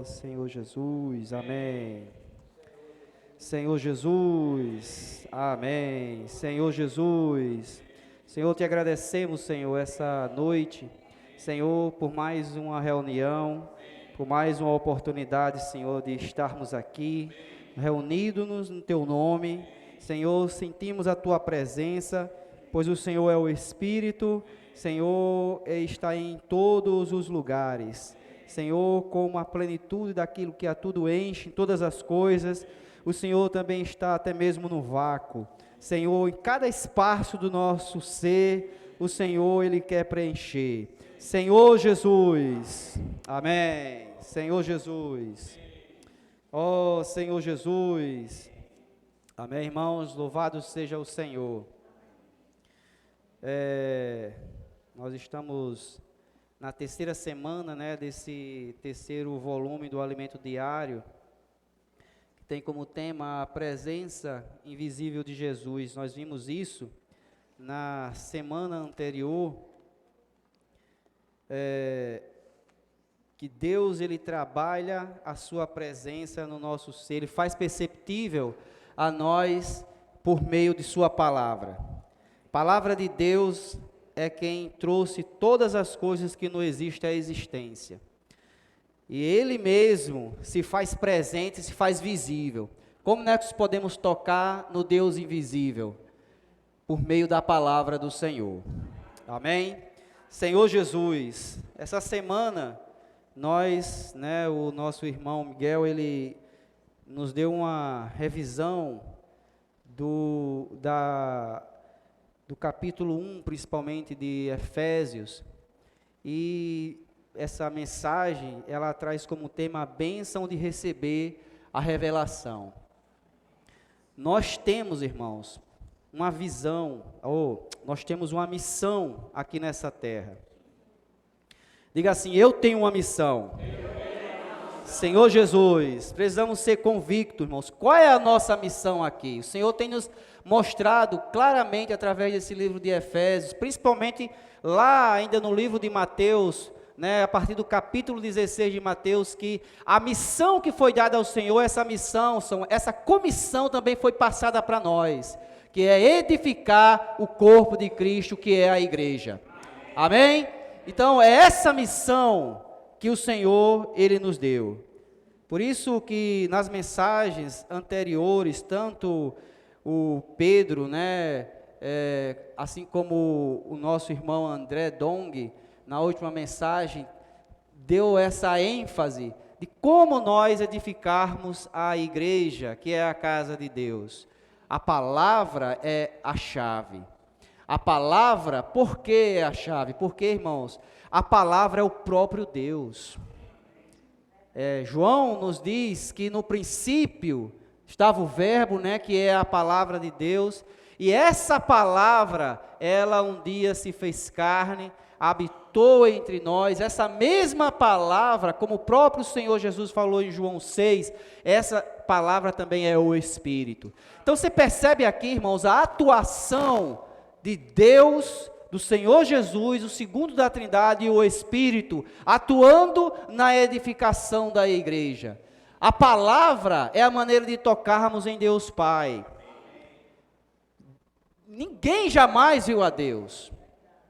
Senhor Jesus, amém. Senhor Jesus, amém. Senhor Jesus, Senhor, te agradecemos, Senhor, essa noite, Senhor, por mais uma reunião, por mais uma oportunidade, Senhor, de estarmos aqui, reunidos no Teu nome. Senhor, sentimos a Tua presença, pois o Senhor é o Espírito, Senhor, está em todos os lugares. Senhor, como a plenitude daquilo que a tudo enche, em todas as coisas, o Senhor também está até mesmo no vácuo. Senhor, em cada espaço do nosso ser, o Senhor, Ele quer preencher. Senhor Jesus, amém. Senhor Jesus, ó Senhor Jesus, amém, irmãos, louvado seja o Senhor. Nós estamos na terceira semana, desse terceiro volume do Alimento Diário, que tem como tema a presença invisível de Jesus. Nós vimos isso na semana anterior, que Deus, Ele trabalha a sua presença no nosso ser, Ele faz perceptível a nós por meio de sua palavra. Palavra de Deus é quem trouxe todas as coisas que não existem à existência. E Ele mesmo se faz presente, se faz visível. Como nós podemos tocar no Deus invisível? Por meio da palavra do Senhor. Amém? Senhor Jesus, essa semana nós, o nosso irmão Miguel, ele nos deu uma revisão do capítulo 1, principalmente de Efésios, e essa mensagem, ela traz como tema a bênção de receber a revelação. Nós temos, irmãos, uma visão, nós temos uma missão aqui nessa terra. Diga assim: eu tenho uma missão. Senhor Jesus, precisamos ser convictos, irmãos. Qual é a nossa missão aqui? O Senhor tem nos mostrado claramente através desse livro de Efésios, principalmente lá ainda no livro de Mateus, a partir do capítulo 16 de Mateus, que a missão que foi dada ao Senhor, essa comissão também foi passada para nós, que é edificar o corpo de Cristo, que é a igreja. Amém? Então é essa missão que o Senhor, Ele nos deu. Por isso que nas mensagens anteriores, tanto o Pedro, assim como o nosso irmão André Dong, na última mensagem, deu essa ênfase de como nós edificarmos a igreja, que é a casa de Deus. A palavra é a chave. A palavra, por que é a chave? Porque, irmãos, a palavra é o próprio Deus. João nos diz que no princípio estava o verbo, que é a palavra de Deus, e essa palavra, ela um dia se fez carne, habitou entre nós. Essa mesma palavra, como o próprio Senhor Jesus falou em João 6, essa palavra também é o Espírito. Então você percebe aqui, irmãos, a atuação de Deus, do Senhor Jesus, o segundo da Trindade, e o Espírito, atuando na edificação da igreja. A palavra é a maneira de tocarmos em Deus Pai. Ninguém jamais viu a Deus.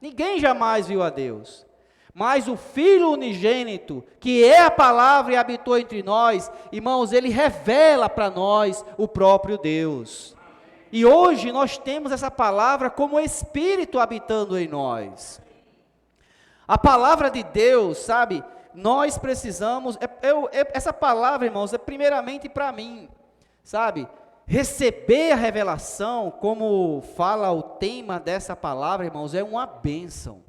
Ninguém jamais viu a Deus. Mas o Filho unigênito, que é a palavra e habitou entre nós, irmãos, Ele revela para nós o próprio Deus. E hoje nós temos essa palavra como Espírito habitando em nós. A palavra de Deus, sabe, nós precisamos, essa palavra, irmãos, é primeiramente para mim, sabe, receber a revelação, como fala o tema dessa palavra, irmãos, é uma bênção.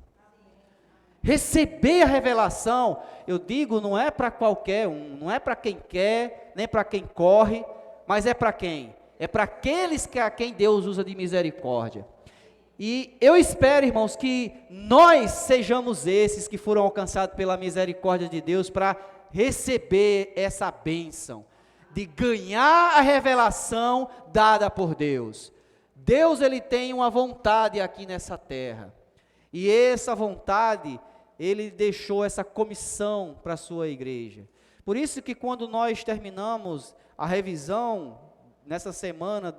Receber a revelação, eu digo, não é para qualquer um, não é para quem quer, nem para quem corre, mas é para quem? É para aqueles a quem Deus usa de misericórdia. E eu espero, irmãos, que nós sejamos esses que foram alcançados pela misericórdia de Deus para receber essa bênção, de ganhar a revelação dada por Deus. Deus, Ele tem uma vontade aqui nessa terra, e essa vontade, Ele deixou essa comissão para a sua igreja. Por isso que quando nós terminamos a revisão, nessa semana,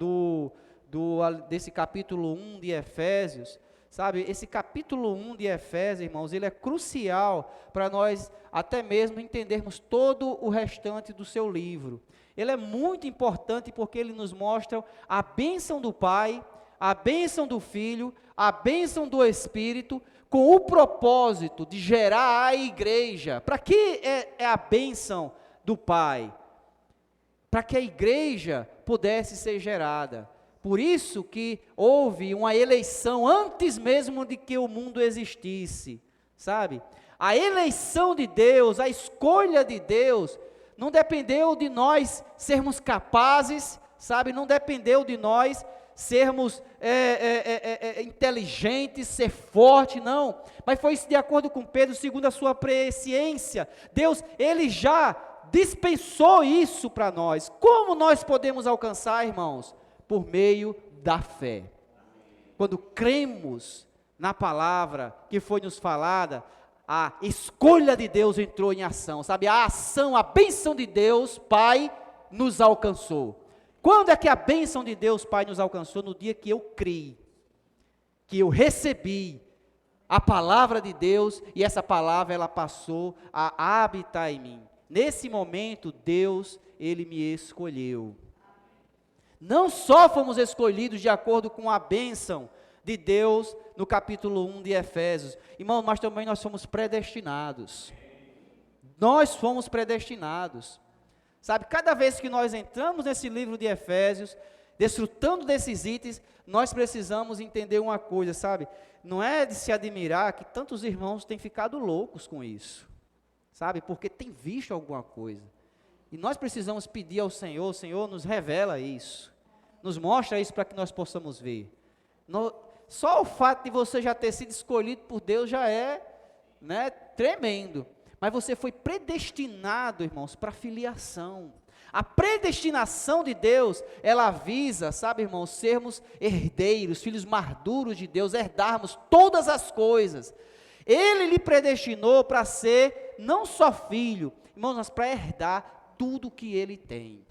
desse capítulo 1 de Efésios, sabe, esse capítulo 1 de Efésios, irmãos, ele é crucial para nós até mesmo entendermos todo o restante do seu livro. Ele é muito importante porque ele nos mostra a bênção do Pai, a bênção do Filho, a bênção do Espírito, com o propósito de gerar a igreja. Para que é a bênção do Pai? Para que a igreja pudesse ser gerada. Por isso que houve uma eleição antes mesmo de que o mundo existisse, sabe? A eleição de Deus, a escolha de Deus, não dependeu de nós sermos capazes, sabe? Não dependeu de nós sermos inteligentes, ser forte, não. Mas foi isso de acordo com Pedro, segundo a sua presciência. Deus, Ele já dispensou isso para nós. Como nós podemos alcançar, irmãos? Por meio da fé. Quando cremos na palavra que foi nos falada, a escolha de Deus entrou em ação, sabe? A ação, a bênção de Deus, Pai, nos alcançou. Quando é que a bênção de Deus, Pai, nos alcançou? No dia que eu criei, que eu recebi a palavra de Deus, e essa palavra, ela passou a habitar em mim. Nesse momento, Deus, Ele me escolheu. Não só fomos escolhidos de acordo com a bênção de Deus, no capítulo 1 de Efésios, irmão, mas também nós fomos predestinados. Nós fomos predestinados. Sabe, cada vez que nós entramos nesse livro de Efésios, desfrutando desses itens, nós precisamos entender uma coisa, sabe? Não é de se admirar que tantos irmãos têm ficado loucos com isso, sabe? Porque têm visto alguma coisa. E nós precisamos pedir ao Senhor, Senhor, nos revela isso, nos mostra isso para que nós possamos ver. Só o fato de você já ter sido escolhido por Deus já é, né, tremendo. Mas você foi predestinado, irmãos, para filiação. A predestinação de Deus, ela visa, sabe, irmãos, sermos herdeiros, filhos maduros de Deus, herdarmos todas as coisas. Ele lhe predestinou para ser não só filho, irmãos, mas para herdar tudo que ele tem.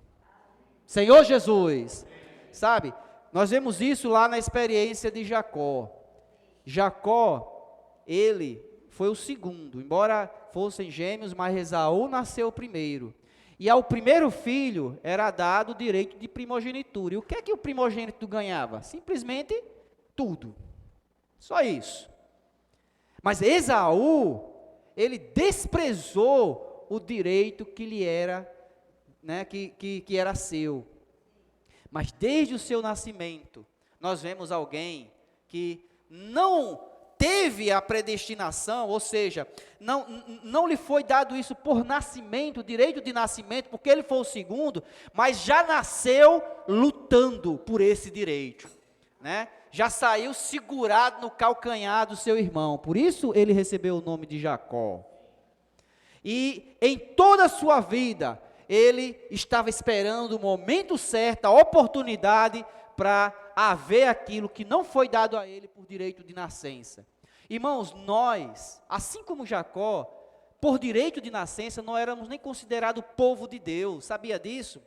Senhor Jesus, sabe, nós vemos isso lá na experiência de Jacó. Jacó, ele foi o segundo, embora fossem gêmeos, mas Esaú nasceu primeiro. E ao primeiro filho era dado o direito de primogenitura. E o que é que o primogênito ganhava? Simplesmente tudo. Só isso. Mas Esaú, ele desprezou o direito que lhe era, né, que era seu. Mas desde o seu nascimento, nós vemos alguém não teve a predestinação, ou seja, não lhe foi dado isso por nascimento, direito de nascimento, porque ele foi o segundo, mas já nasceu lutando por esse direito, né? Já saiu segurado no calcanhar do seu irmão, por isso ele recebeu o nome de Jacó. E em toda a sua vida, ele estava esperando o momento certo, a oportunidade para haver aquilo que não foi dado a ele por direito de nascença. Irmãos, nós, assim como Jacó, por direito de nascença, não éramos nem considerados povo de Deus, sabia disso?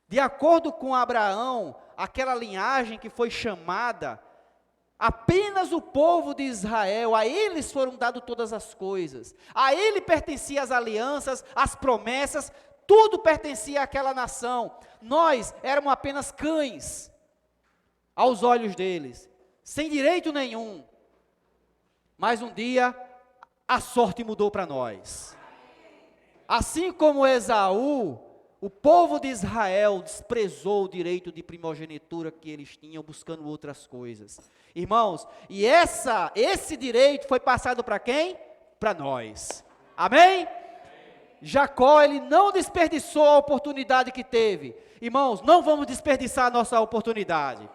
De acordo com Abraão, aquela linhagem que foi chamada, apenas o povo de Israel, a eles foram dadas todas as coisas, a ele pertenciam as alianças, as promessas, tudo pertencia àquela nação. Nós éramos apenas cães, aos olhos deles, sem direito nenhum. Mas um dia, a sorte mudou para nós. Assim como Esaú, o povo de Israel desprezou o direito de primogenitura que eles tinham, buscando outras coisas. Irmãos, e esse direito foi passado para quem? Para nós. Amém? Jacó, ele não desperdiçou a oportunidade que teve. Irmãos, não vamos desperdiçar a nossa oportunidade.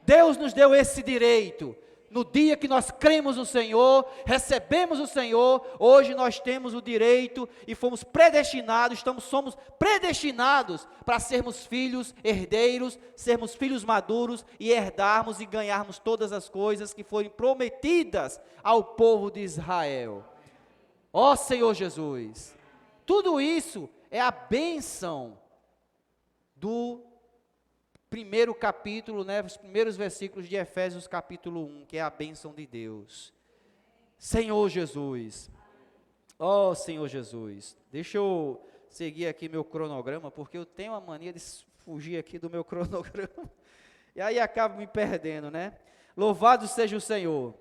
Deus nos deu esse direito. No dia que nós cremos no Senhor, recebemos o Senhor, hoje nós temos o direito e fomos predestinados, somos predestinados para sermos filhos herdeiros, sermos filhos maduros e herdarmos e ganharmos todas as coisas que foram prometidas ao povo de Israel. Ó Senhor Jesus, tudo isso é a bênção do primeiro capítulo, né, os primeiros versículos de Efésios capítulo 1, que é a bênção de Deus. Senhor Jesus, ó Senhor Jesus, deixa eu seguir aqui meu cronograma, porque eu tenho a mania de fugir aqui do meu cronograma, e aí acabo me perdendo, né? Louvado seja o Senhor.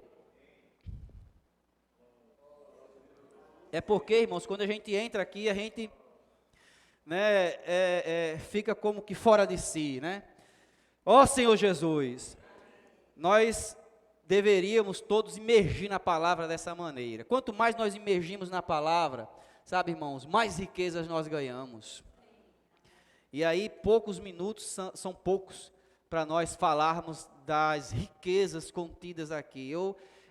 É porque, irmãos, quando a gente entra aqui, a gente, né, fica como que fora de si, né? Ó Senhor Jesus, nós deveríamos todos imergir na palavra dessa maneira. Quanto mais nós imergimos na palavra, sabe, irmãos, mais riquezas nós ganhamos. E aí, poucos minutos são poucos para nós falarmos das riquezas contidas aqui.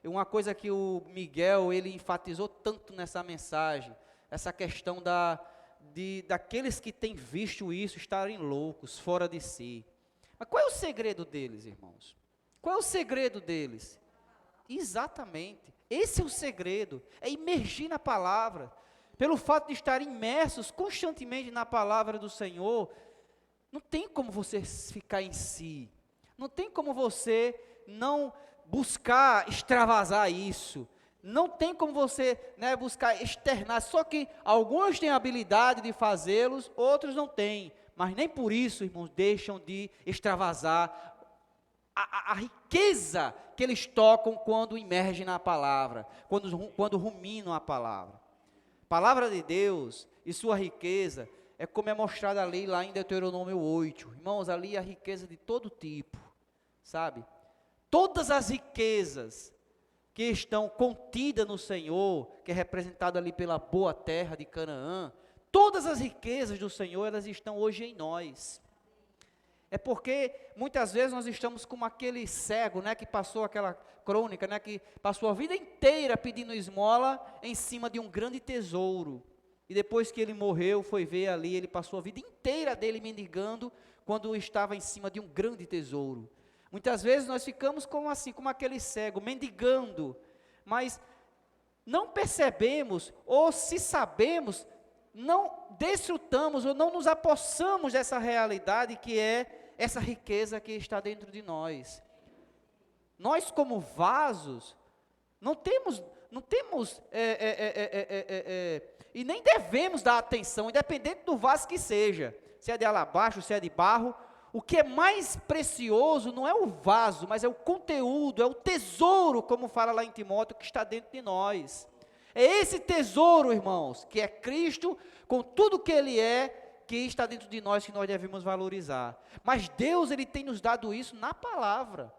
Uma coisa que o Miguel, ele enfatizou tanto nessa mensagem, essa questão daqueles que têm visto isso estarem loucos, fora de si. Mas qual é o segredo deles, irmãos? Qual é o segredo deles? Exatamente, esse é o segredo, é imergir na palavra. Pelo fato de estar imersos constantemente na palavra do Senhor, não tem como você ficar em si, não tem como você não buscar extravasar isso, não tem como você, né, buscar externar, só que alguns têm a habilidade de fazê-los, outros não têm, mas nem por isso, irmãos, deixam de extravasar a riqueza que eles tocam quando imergem na palavra, quando ruminam a palavra. Palavra de Deus e sua riqueza é como é mostrada ali lá em Deuteronômio 8. Irmãos, ali a riqueza de todo tipo, sabe? Todas as riquezas que estão contidas no Senhor, que é representado ali pela boa terra de Canaã, todas as riquezas do Senhor, elas estão hoje em nós. É porque muitas vezes nós estamos como aquele cego, né, que passou aquela crônica, né, que passou a vida inteira pedindo esmola em cima de um grande tesouro. E depois que ele morreu, foi ver ali, ele passou a vida inteira dele mendigando quando estava em cima de um grande tesouro. Muitas vezes nós ficamos como assim, como aquele cego, mendigando, mas não percebemos, ou se sabemos, não desfrutamos ou não nos apossamos dessa realidade que é essa riqueza que está dentro de nós. Nós como vasos, não temos e nem devemos dar atenção, independente do vaso que seja, se é de alabastro, se é de barro. O que é mais precioso não é o vaso, mas é o conteúdo, é o tesouro, como fala lá em Timóteo, que está dentro de nós. É esse tesouro, irmãos, que é Cristo, com tudo que Ele é, que está dentro de nós, que nós devemos valorizar. Mas Deus, Ele tem nos dado isso na palavra,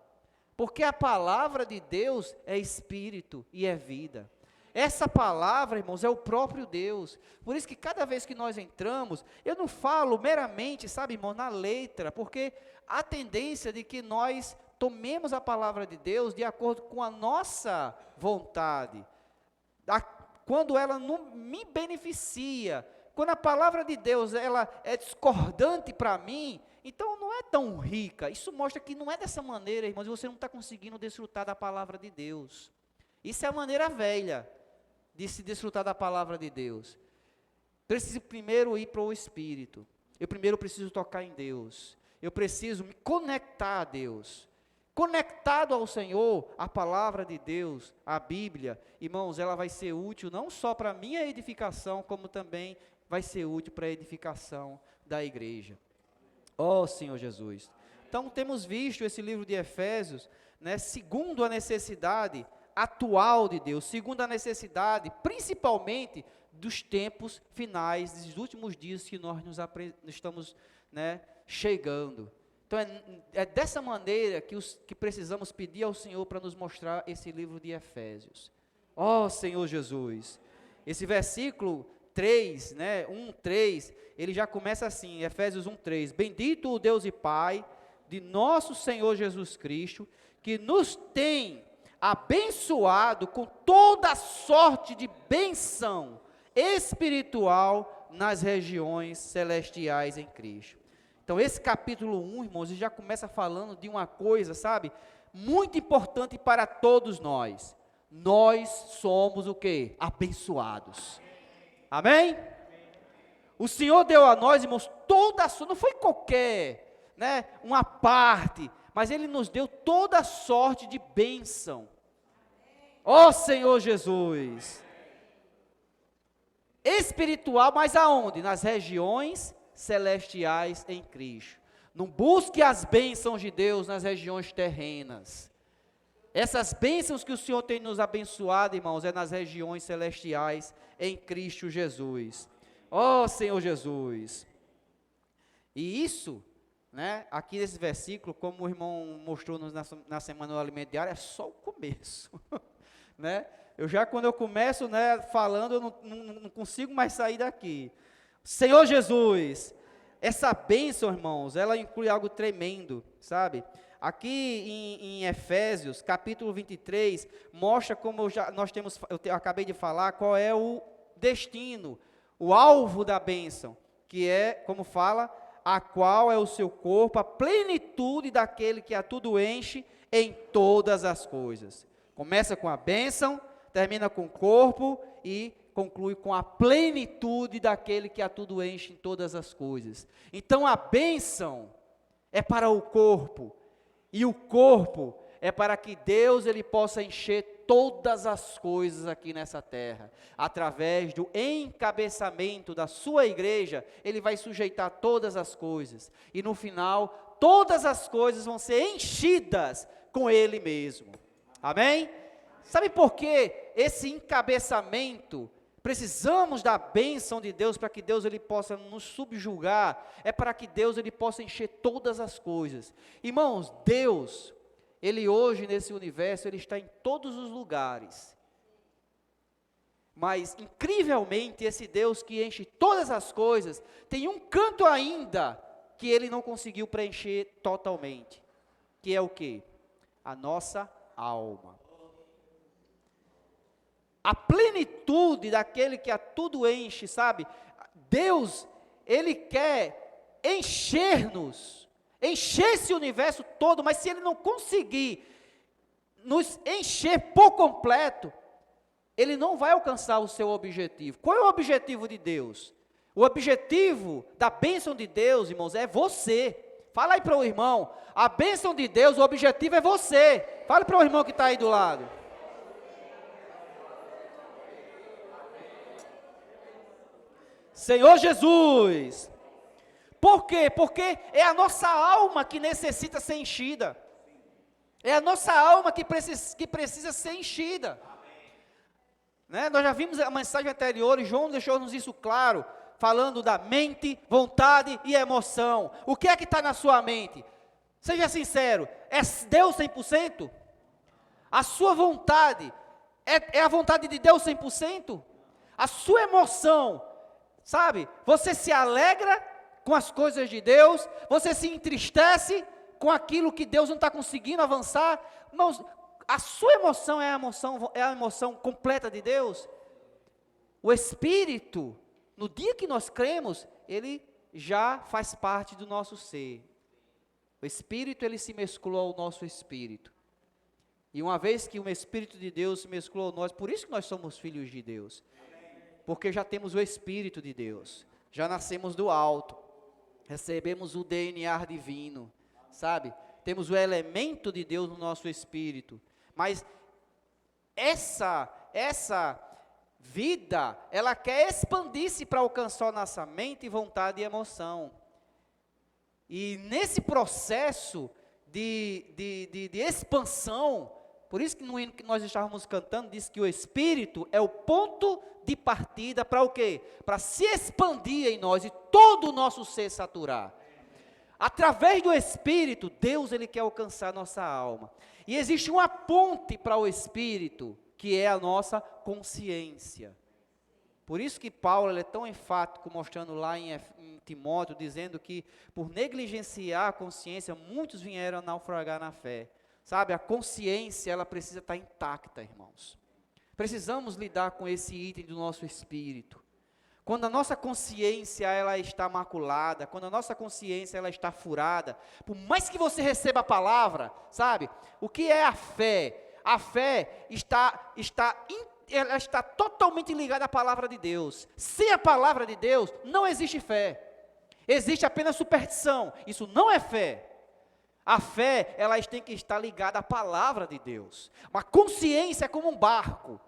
porque a palavra de Deus é espírito e é vida. Essa palavra, irmãos, é o próprio Deus. Por isso que cada vez que nós entramos, eu não falo meramente, sabe, irmão, na letra, porque há tendência de que nós tomemos a palavra de Deus de acordo com a nossa vontade. Quando ela não me beneficia, quando a palavra de Deus ela é discordante para mim, então não é tão rica. Isso mostra que não é dessa maneira, irmãos, e você não está conseguindo desfrutar da palavra de Deus. Isso é a maneira velha de se desfrutar da palavra de Deus. Preciso primeiro ir para o Espírito. Eu primeiro preciso tocar em Deus. Eu preciso me conectar a Deus. Conectado ao Senhor, a palavra de Deus, a Bíblia, irmãos, ela vai ser útil não só para a minha edificação, como também vai ser útil para a edificação da igreja. Ó Senhor Jesus. Então temos visto esse livro de Efésios, né, segundo a necessidade atual de Deus, segundo a necessidade, principalmente, dos tempos finais, dos últimos dias que nós estamos, né, chegando. Então, é dessa maneira que precisamos pedir ao Senhor para nos mostrar esse livro de Efésios. Ó Senhor Jesus, esse versículo 3, né, 1:3, ele já começa assim, Efésios 1:3, bendito o Deus e Pai de nosso Senhor Jesus Cristo, que nos tem abençoado com toda sorte de bênção espiritual nas regiões celestiais em Cristo. Então esse capítulo 1, irmãos, já começa falando de uma coisa, sabe, muito importante para todos nós. Nós somos o quê? Abençoados. Amém? O Senhor deu a nós, irmãos, toda a sua, não foi qualquer, né, uma parte, mas Ele nos deu toda a sorte de bênção. Ó Senhor Jesus! Espiritual, mas aonde? Nas regiões celestiais em Cristo. Não busque as bênçãos de Deus nas regiões terrenas. Essas bênçãos que o Senhor tem nos abençoado, irmãos, é nas regiões celestiais em Cristo Jesus. Ó Senhor Jesus! E isso, né, aqui nesse versículo, como o irmão mostrou na semana do alimento diário, é só o começo, né? Quando eu começo, né, falando, eu não consigo mais sair daqui. Senhor Jesus, essa bênção, irmãos, ela inclui algo tremendo, sabe? Aqui em Efésios, capítulo 23, mostra como eu acabei de falar, qual é o destino, o alvo da bênção, que é, como fala, a qual é o seu corpo, a plenitude daquele que a tudo enche em todas as coisas. Começa com a bênção, termina com o corpo e conclui com a plenitude daquele que a tudo enche em todas as coisas. Então a bênção é para o corpo, e o corpo é para que Deus ele possa encher todas as coisas aqui nessa terra. Através do encabeçamento da sua igreja, ele vai sujeitar todas as coisas. E no final, todas as coisas vão ser enchidas com ele mesmo. Amém? Sabe por que esse encabeçamento, precisamos da bênção de Deus para que Deus ele possa nos subjugar, é para que Deus ele possa encher todas as coisas. Irmãos, Deus, ele hoje nesse universo, ele está em todos os lugares. Mas incrivelmente esse Deus que enche todas as coisas, tem um canto ainda que ele não conseguiu preencher totalmente, que é o quê? A nossa alma. A plenitude daquele que a tudo enche, sabe? Deus, ele quer encher-nos, encher esse universo todo, mas se ele não conseguir nos encher por completo, ele não vai alcançar o seu objetivo. Qual é o objetivo de Deus? O objetivo da bênção de Deus, irmãos, é você. Fala aí para o irmão, a bênção de Deus, o objetivo é você. Fala para o irmão que está aí do lado. Senhor Jesus, por quê? Porque é a nossa alma que necessita ser enchida, é a nossa alma que precisa ser enchida, né? Nós já vimos a mensagem anterior, e João deixou-nos isso claro, falando da mente, vontade e emoção. O que é que está na sua mente? Seja sincero, é Deus 100%? A sua vontade, é a vontade de Deus 100%? A sua emoção, sabe, você se alegra com as coisas de Deus, você se entristece com aquilo que Deus não está conseguindo avançar. Irmãos, a sua emoção é a emoção completa de Deus? O Espírito, no dia que nós cremos, ele já faz parte do nosso ser. O Espírito, ele se mesclou ao nosso Espírito. E uma vez que o Espírito de Deus se mesclou ao nós, por isso que nós somos filhos de Deus. Porque já temos o Espírito de Deus, já nascemos do alto, recebemos o DNA divino, sabe? Temos o elemento de Deus no nosso espírito, mas essa vida, ela quer expandir-se para alcançar nossa mente, vontade e emoção. E nesse processo de expansão, por isso que no hino que nós estávamos cantando, diz que o Espírito é o ponto de partida para o quê? Para se expandir em nós e todo o nosso ser saturar. Através do Espírito, Deus ele quer alcançar a nossa alma. E existe uma ponte para o Espírito, que é a nossa consciência. Por isso que Paulo ele é tão enfático, mostrando lá em Timóteo, dizendo que por negligenciar a consciência, muitos vieram a naufragar na fé. Sabe, a consciência, ela precisa estar intacta, irmãos. Precisamos lidar com esse item do nosso espírito. Quando a nossa consciência, ela está maculada, quando a nossa consciência, ela está furada, por mais que você receba a palavra, sabe, o que é a fé? A fé está ela está totalmente ligada à palavra de Deus. Sem a palavra de Deus, não existe fé. Existe apenas superstição. Isso não é fé. A fé, ela tem que estar ligada à palavra de Deus. A consciência é como um barco.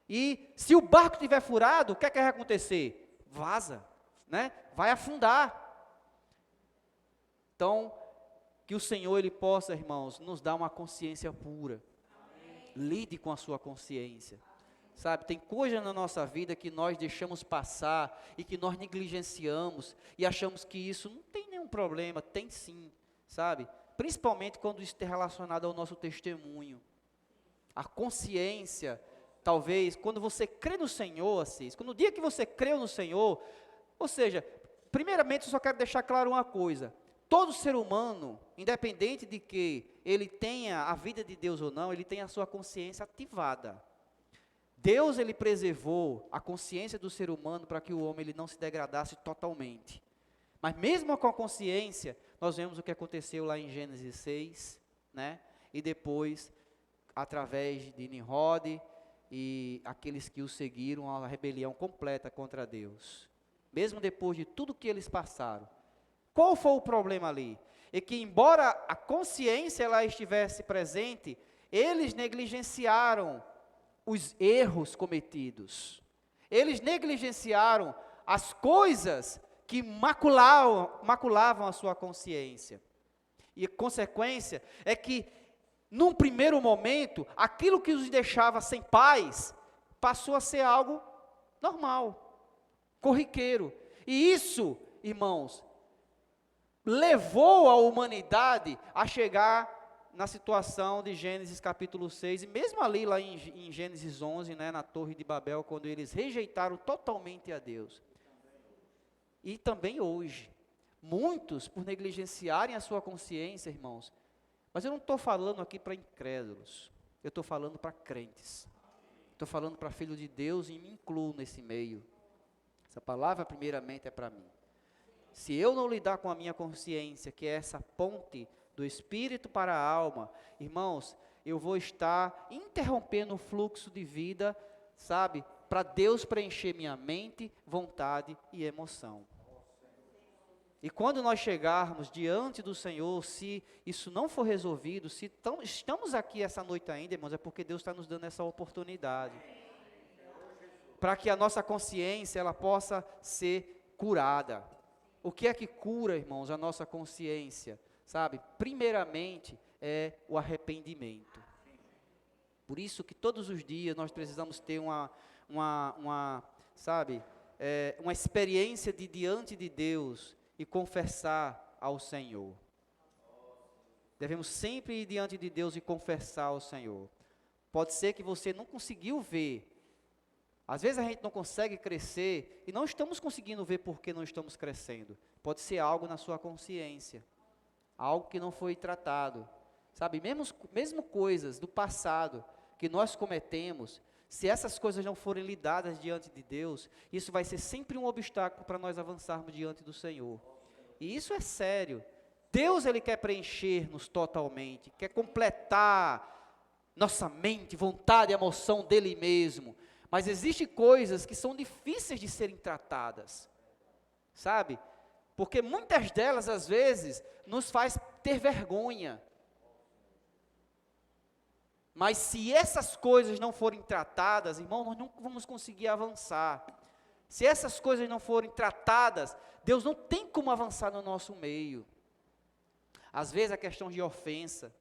E se o barco estiver furado, o que é que vai acontecer? Vaza, né? Vai afundar. Então, que o Senhor, Ele possa, irmãos, nos dar uma consciência pura. Amém. Lide com a sua consciência. Sabe, tem coisa na nossa vida que nós deixamos passar e que nós negligenciamos e achamos que isso não tem nenhum problema. Tem sim, sabe? Principalmente quando isso está relacionado ao nosso testemunho. A consciência, talvez, quando você crê no Senhor, Assis, quando o dia que você creu no Senhor, ou seja, primeiramente eu só quero deixar claro uma coisa. Todo ser humano, independente de que ele tenha a vida de Deus ou não, ele tem a sua consciência ativada. Deus, ele preservou a consciência do ser humano para que o homem ele não se degradasse totalmente. Mas mesmo com a consciência, nós vemos o que aconteceu lá em Gênesis 6, né? E depois, através de Nimrod e aqueles que o seguiram, a rebelião completa contra Deus. Mesmo depois de tudo que eles passaram. Qual foi o problema ali? É que embora a consciência ela estivesse presente, eles negligenciaram os erros cometidos. Eles negligenciaram as coisas que maculavam a sua consciência. E a consequência é que, num primeiro momento, aquilo que os deixava sem paz, passou a ser algo normal, corriqueiro. E isso, irmãos, levou a humanidade a chegar na situação de Gênesis capítulo 6, e mesmo ali lá em Gênesis 11, né, na Torre de Babel, quando eles rejeitaram totalmente a Deus. E também hoje, muitos, por negligenciarem a sua consciência, irmãos, mas eu não estou falando aqui para incrédulos, eu estou falando para crentes, estou falando para filhos de Deus e me incluo nesse meio. Essa palavra primeiramente é para mim. Se eu não lidar com a minha consciência, que é essa ponte do espírito para a alma, irmãos, eu vou estar interrompendo o fluxo de vida, sabe, para Deus preencher minha mente, vontade e emoção. E quando nós chegarmos diante do Senhor, se isso não for resolvido, se estamos aqui essa noite ainda, irmãos, é porque Deus está nos dando essa oportunidade, para que a nossa consciência, ela possa ser curada. O que é que cura, irmãos, a nossa consciência? Sabe, primeiramente é o arrependimento. Por isso que todos os dias nós precisamos ter uma experiência de diante de Deus e confessar ao Senhor. Devemos sempre ir diante de Deus e confessar ao Senhor. Pode ser que você não conseguiu ver. Às vezes a gente não consegue crescer e não estamos conseguindo ver porque não estamos crescendo. Pode ser algo na sua consciência. Algo que não foi tratado, sabe, mesmo coisas do passado que nós cometemos, se essas coisas não forem lidadas diante de Deus, isso vai ser sempre um obstáculo para nós avançarmos diante do Senhor, e isso é sério. Deus, Ele quer preencher-nos totalmente, quer completar nossa mente, vontade e emoção dEle mesmo, mas existem coisas que são difíceis de serem tratadas, sabe, porque muitas delas, às vezes, nos faz ter vergonha. Mas se essas coisas não forem tratadas, irmão, nós não vamos conseguir avançar. Se essas coisas não forem tratadas, Deus não tem como avançar no nosso meio. Às vezes é questão de ofensa,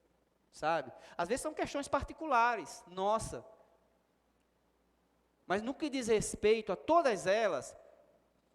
sabe? Às vezes são questões particulares, nossa. Mas no que diz respeito a todas elas,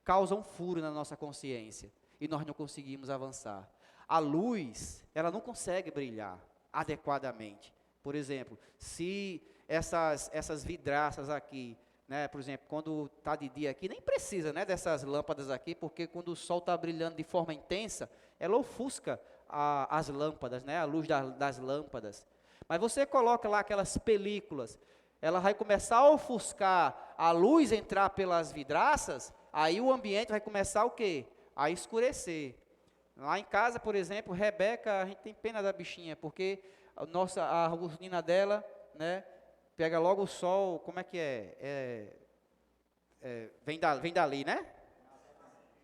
causam furo na nossa consciência e nós não conseguimos avançar. A luz, ela não consegue brilhar adequadamente. Por exemplo, se essas vidraças aqui, né, por exemplo, quando está de dia aqui, nem precisa, né, dessas lâmpadas aqui, porque quando o sol está brilhando de forma intensa, ela ofusca as lâmpadas, né, a luz das lâmpadas. Mas você coloca lá aquelas películas, ela vai começar a ofuscar, a luz entrar pelas vidraças, aí o ambiente vai começar o quê? A escurecer. Lá em casa, por exemplo, Rebeca, a gente tem pena da bichinha, porque a rotina dela, né, pega logo o sol, como é que é? Vem dali, né?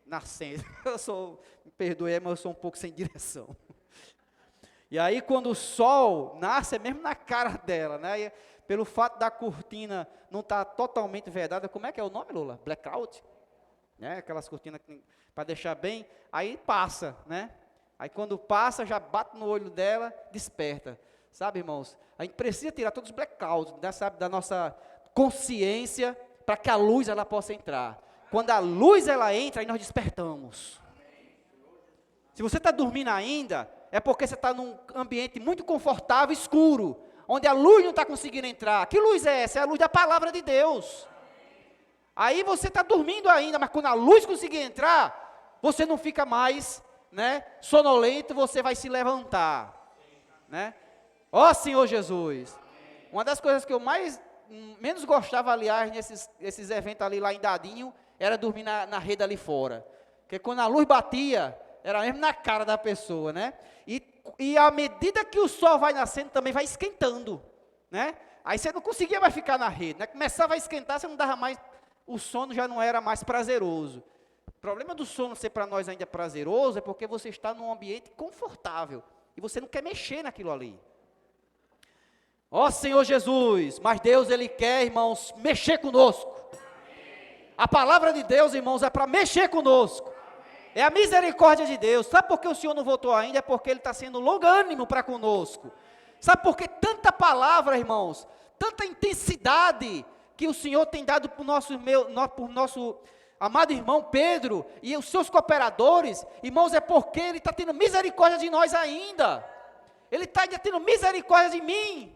Nascendo. Me perdoe, mas eu sou um pouco sem direção. E aí quando o sol nasce, é mesmo na cara dela, né? E, pelo fato da cortina não estar totalmente vedada, como é que é o nome, Lula? Blackout? Né? Aquelas cortinas para deixar bem, aí passa, né? Aí quando passa, já bate no olho dela, desperta. Sabe, irmãos? A gente precisa tirar todos os blackouts, né, sabe, da nossa consciência, para que a luz ela possa entrar. Quando a luz ela entra, aí nós despertamos. Se você está dormindo ainda, é porque você está num ambiente muito confortável, escuro, onde a luz não está conseguindo entrar. Que luz é essa? É a luz da palavra de Deus. Aí você está dormindo ainda, mas quando a luz conseguir entrar, você não fica mais, né, sonolento, você vai se levantar, né? Ó Senhor Jesus. Uma das coisas que eu menos gostava, aliás, nesses eventos ali lá em Dadinho, era dormir na rede ali fora. Porque quando a luz batia, era mesmo na cara da pessoa, né? E à medida que o sol vai nascendo, também vai esquentando, né? Aí você não conseguia mais ficar na rede, né? Começava a esquentar, você não dava mais, o sono já não era mais prazeroso. O problema do sono ser para nós ainda prazeroso é porque você está num ambiente confortável e você não quer mexer naquilo ali. Ó Senhor Jesus, mas Deus Ele quer, irmãos, mexer conosco. A palavra de Deus, irmãos, é para mexer conosco. É a misericórdia de Deus. Sabe por que o Senhor não voltou ainda? É porque Ele está sendo longânimo para conosco. Sabe por que tanta palavra, irmãos? Tanta intensidade que o Senhor tem dado para o nosso amado irmão Pedro e os seus cooperadores, irmãos, é porque Ele está tendo misericórdia de nós ainda. Ele está ainda tendo misericórdia de mim.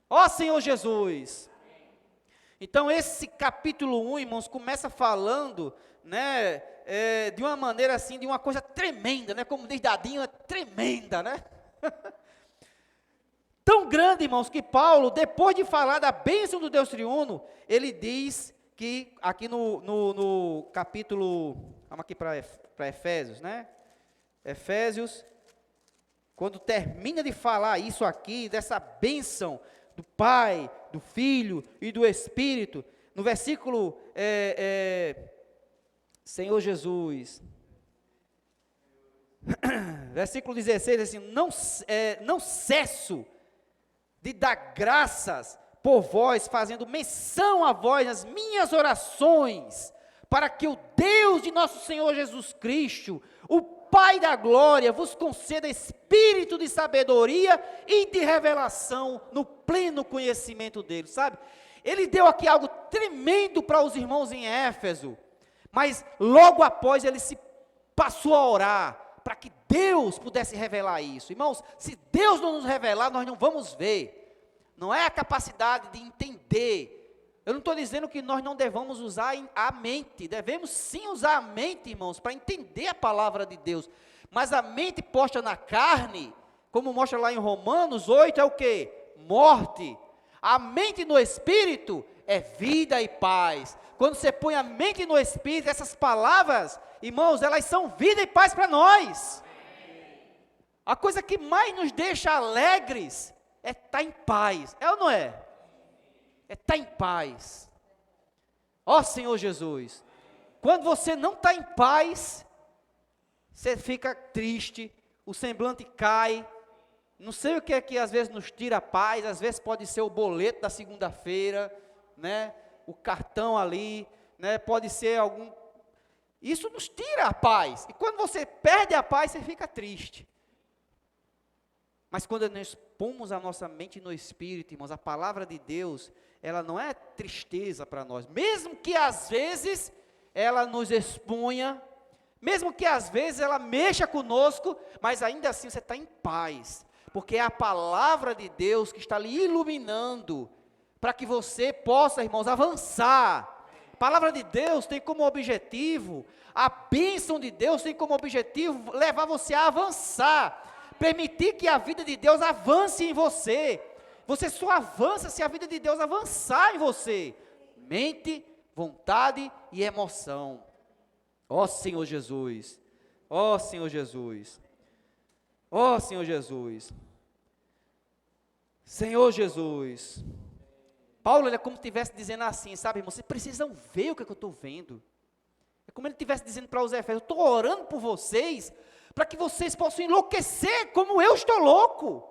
Ó Senhor Jesus. Então esse capítulo 1, irmãos, começa falando, né, de uma maneira assim, de uma coisa tremenda, né, como diz Dadinho, é tremenda, né? Tão grande, irmãos, que Paulo, depois de falar da bênção do Deus triuno, ele diz que, aqui no capítulo, vamos aqui para Efésios, né? Efésios, quando termina de falar isso aqui, dessa bênção do Pai, do Filho e do Espírito, no versículo, Senhor Jesus, versículo 16, assim, não cesso de dar graças por vós, fazendo menção a vós nas minhas orações, para que o Deus de nosso Senhor Jesus Cristo, o Pai da glória, vos conceda espírito de sabedoria e de revelação no pleno conhecimento dele, sabe? Ele deu aqui algo tremendo para os irmãos em Éfeso, mas logo após ele se passou a orar, para que Deus pudesse revelar isso. Irmãos, se Deus não nos revelar, nós não vamos ver. Não é a capacidade de entender. Eu não estou dizendo que nós não devamos usar a mente. Devemos sim usar a mente, irmãos, para entender a palavra de Deus. Mas a mente posta na carne, como mostra lá em Romanos 8, é o quê? Morte. A mente no Espírito é vida e paz. Quando você põe a mente no Espírito, essas palavras, irmãos, elas são vida e paz para nós. A coisa que mais nos deixa alegres é estar em paz. É ou não é? É estar em paz. Ó Senhor Jesus. Quando você não está em paz, você fica triste, o semblante cai. Não sei o que é que às vezes nos tira a paz, às vezes pode ser o boleto da segunda-feira, né? O cartão ali, né? Pode ser algum... Isso nos tira a paz. E quando você perde a paz, você fica triste. Mas quando nós pomos a nossa mente no Espírito, irmãos, a palavra de Deus, ela não é tristeza para nós. Mesmo que às vezes ela nos exponha, mesmo que às vezes ela mexa conosco, mas ainda assim você está em paz. Porque é a palavra de Deus que está lhe iluminando, para que você possa, irmãos, avançar. A palavra de Deus tem como objetivo, a bênção de Deus tem como objetivo levar você a avançar. Permitir que a vida de Deus avance em você. Você só avança se a vida de Deus avançar em você. Mente, vontade e emoção. Ó Senhor Jesus. Ó Senhor Jesus. Ó Senhor Jesus. Senhor Jesus. Paulo, ele é como se estivesse dizendo assim, sabe, irmão, vocês precisam ver o que eu estou vendo. É como ele estivesse dizendo para os Efésios, eu estou orando por vocês, para que vocês possam enlouquecer como eu estou louco.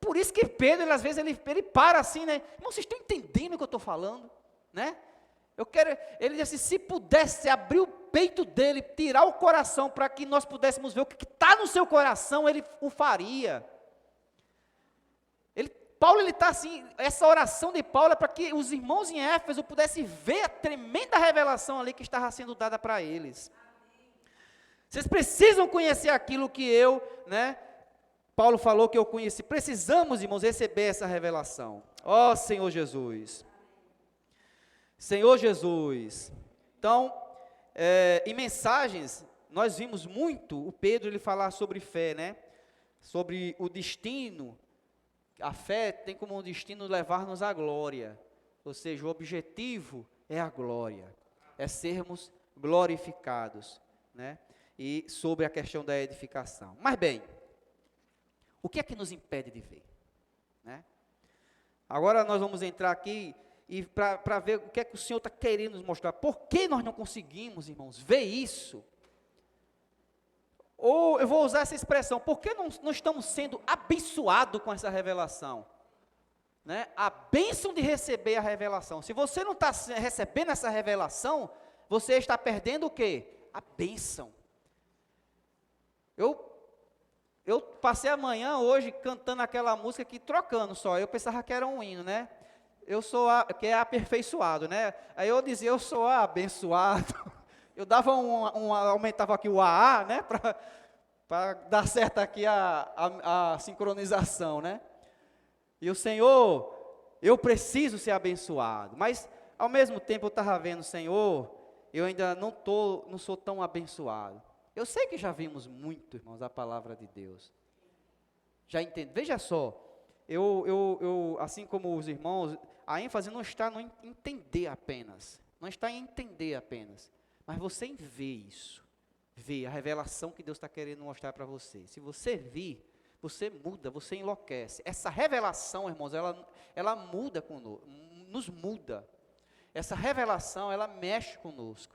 Por isso que Pedro, ele, às vezes, ele para assim, né? Irmão, vocês estão entendendo o que eu estou falando? Né? Ele diz assim, se pudesse abrir o peito dele, tirar o coração, para que nós pudéssemos ver o que está no seu coração, ele o faria. Paulo, ele está assim, essa oração de Paulo é para que os irmãos em Éfeso pudessem ver a tremenda revelação ali que estava sendo dada para eles. Vocês precisam conhecer aquilo que eu, né, Paulo falou que eu conheci. Precisamos, irmãos, receber essa revelação. Ó Senhor Jesus. Senhor Jesus. Então, em mensagens, nós vimos muito o Pedro ele falar sobre fé, né? Sobre o destino. A fé tem como destino levar-nos à glória. Ou seja, o objetivo é a glória. É sermos glorificados, né? E sobre a questão da edificação. Mas bem, o que é que nos impede de ver? Né? Agora nós vamos entrar aqui e para ver o que é que o Senhor está querendo nos mostrar. Por que nós não conseguimos, irmãos, ver isso? Ou eu vou usar essa expressão, por que não estamos sendo abençoados com essa revelação? Né? A bênção de receber a revelação. Se você não está recebendo essa revelação, você está perdendo o quê? A bênção. Eu passei a manhã hoje cantando aquela música aqui, trocando só. Eu pensava que era um hino, né? Que é aperfeiçoado, né? Aí eu dizia, eu sou abençoado. Eu dava aumentava aqui o AA, né? Para dar certo aqui a sincronização, né? E o Senhor, eu preciso ser abençoado. Mas, ao mesmo tempo, eu estava vendo, Senhor, eu ainda não sou tão abençoado. Eu sei que já vimos muito, irmãos, a palavra de Deus. Já entende? Veja só, assim como os irmãos, a ênfase não está no entender apenas. Não está em entender apenas. Mas você em ver isso. Ver a revelação que Deus está querendo mostrar para você. Se você vir, você muda, você enlouquece. Essa revelação, irmãos, ela muda conosco, nos muda. Essa revelação, ela mexe conosco.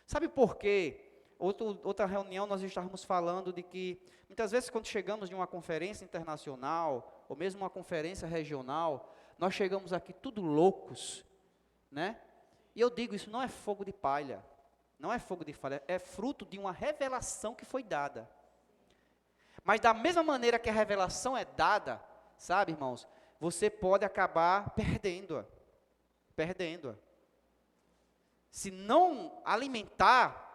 Sabe por quê? Outra reunião nós estávamos falando de que, muitas vezes quando chegamos de uma conferência internacional, ou mesmo uma conferência regional, nós chegamos aqui tudo loucos, né? E eu digo, isso não é fogo de palha, não é fogo de palha, é fruto de uma revelação que foi dada. Mas da mesma maneira que a revelação é dada, sabe, irmãos, você pode acabar perdendo-a. Se não alimentar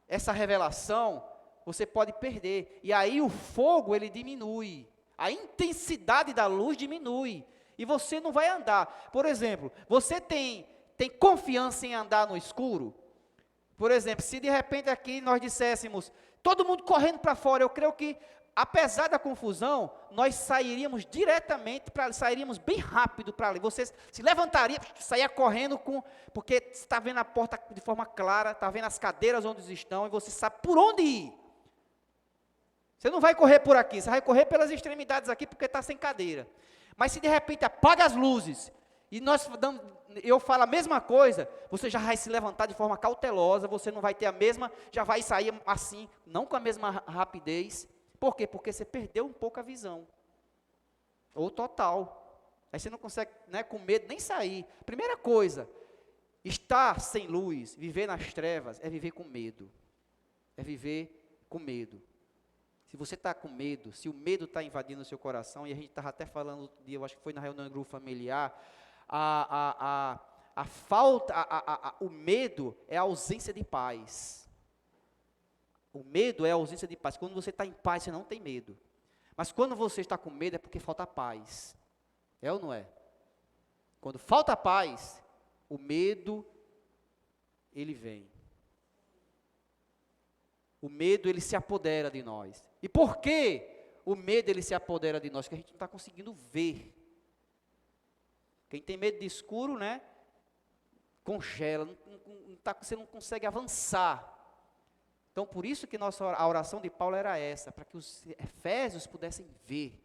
essa revelação, você pode perder. E aí o fogo, ele diminui. A intensidade da luz diminui. E você não vai andar. Por exemplo, você tem confiança em andar no escuro? Por exemplo, se de repente aqui nós disséssemos, todo mundo correndo para fora, eu creio que, apesar da confusão, nós sairíamos sairíamos bem rápido para ali. Você se levantaria, saia correndo, porque você está vendo a porta de forma clara, está vendo as cadeiras onde estão, e você sabe por onde ir. Você não vai correr por aqui, você vai correr pelas extremidades aqui, porque está sem cadeira. Mas se de repente apaga as luzes, e eu falo a mesma coisa, você já vai se levantar de forma cautelosa, você não vai ter já vai sair assim, não com a mesma rapidez. Por quê? Porque você perdeu um pouco a visão. Ou total. Aí você não consegue, né, com medo, nem sair. Primeira coisa, estar sem luz, viver nas trevas, é viver com medo. É viver com medo. Se você está com medo, se o medo está invadindo o seu coração, e a gente estava até falando outro dia, eu acho que foi na reunião do grupo familiar, o medo é a ausência de paz. O medo é a ausência de paz. Quando você está em paz, você não tem medo. Mas quando você está com medo, é porque falta paz. É ou não é? Quando falta paz, o medo, ele vem. O medo, ele se apodera de nós. E por que o medo, ele se apodera de nós? Porque a gente não está conseguindo ver. Quem tem medo de escuro, né? Congela, você não consegue avançar. Então, por isso que a oração de Paulo era essa, para que os efésios pudessem ver,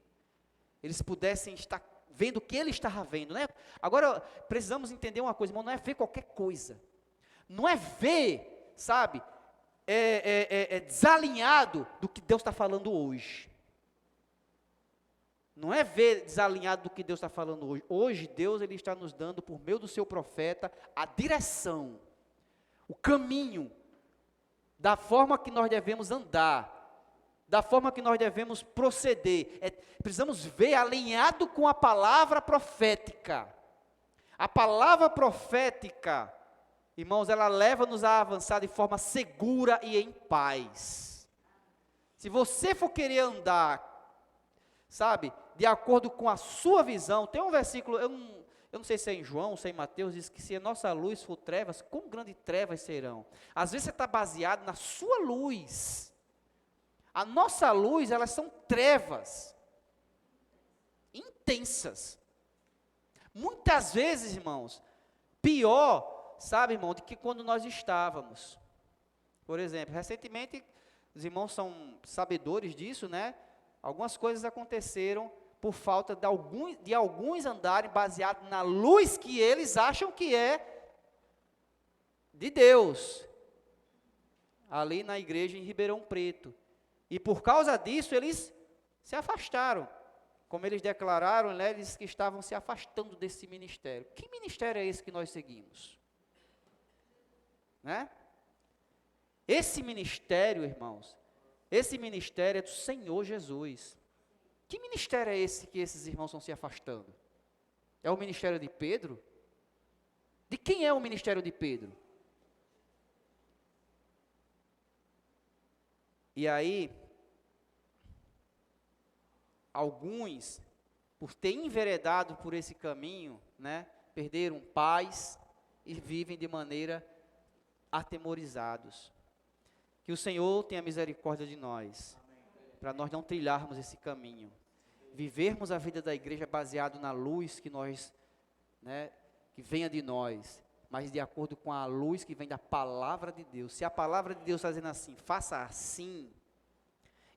eles pudessem estar vendo o que ele estava vendo, né? Agora, precisamos entender uma coisa, irmão, não é ver qualquer coisa. Não é ver, sabe, desalinhado do que Deus está falando hoje. Não é ver desalinhado do que Deus está falando hoje. Hoje, Deus ele está nos dando, por meio do seu profeta, a direção, o caminho, da forma que nós devemos andar, da forma que nós devemos proceder. Precisamos ver alinhado com a palavra profética. A palavra profética, irmãos, ela leva-nos a avançar de forma segura e em paz. Se você for querer andar, sabe, de acordo com a sua visão, tem um versículo, eu não sei se é em João ou se é em Mateus, diz que se a nossa luz for trevas, quão grandes trevas serão? Às vezes você está baseado na sua luz. A nossa luz, elas são trevas intensas. Muitas vezes, irmãos, pior, sabe, irmão, do que quando nós estávamos. Por exemplo, recentemente, os irmãos são sabedores disso, né? Algumas coisas aconteceram por falta de alguns andarem baseados na luz que eles acham que é de Deus, ali na igreja em Ribeirão Preto. E por causa disso, eles se afastaram. Como eles declararam, né, eles que estavam se afastando desse ministério. Que ministério é esse que nós seguimos? Né? Esse ministério, irmãos, esse ministério é do Senhor Jesus. Que ministério é esse que esses irmãos estão se afastando? É o ministério de Pedro? De quem é o ministério de Pedro? E aí, alguns, por ter enveredado por esse caminho, né, perderam paz e vivem de maneira atemorizados. Que o Senhor tenha misericórdia de nós, para nós não trilharmos esse caminho. Vivermos a vida da igreja baseado na luz que nós, né, que venha de nós, mas de acordo com a luz que vem da palavra de Deus. Se a palavra de Deus está dizendo assim, faça assim,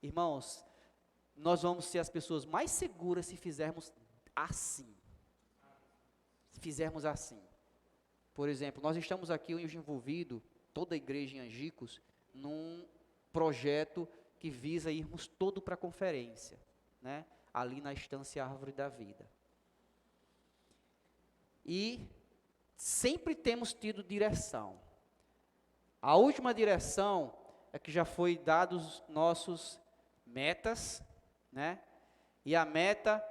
irmãos, nós vamos ser as pessoas mais seguras se fizermos assim. Se fizermos assim. Por exemplo, nós estamos aqui hoje envolvidos, toda a igreja em Angicos, num projeto que visa irmos todo para a conferência, né? Ali na Estância Árvore da Vida. E sempre temos tido direção. A última direção é que já foi dados nossos metas, né? E a meta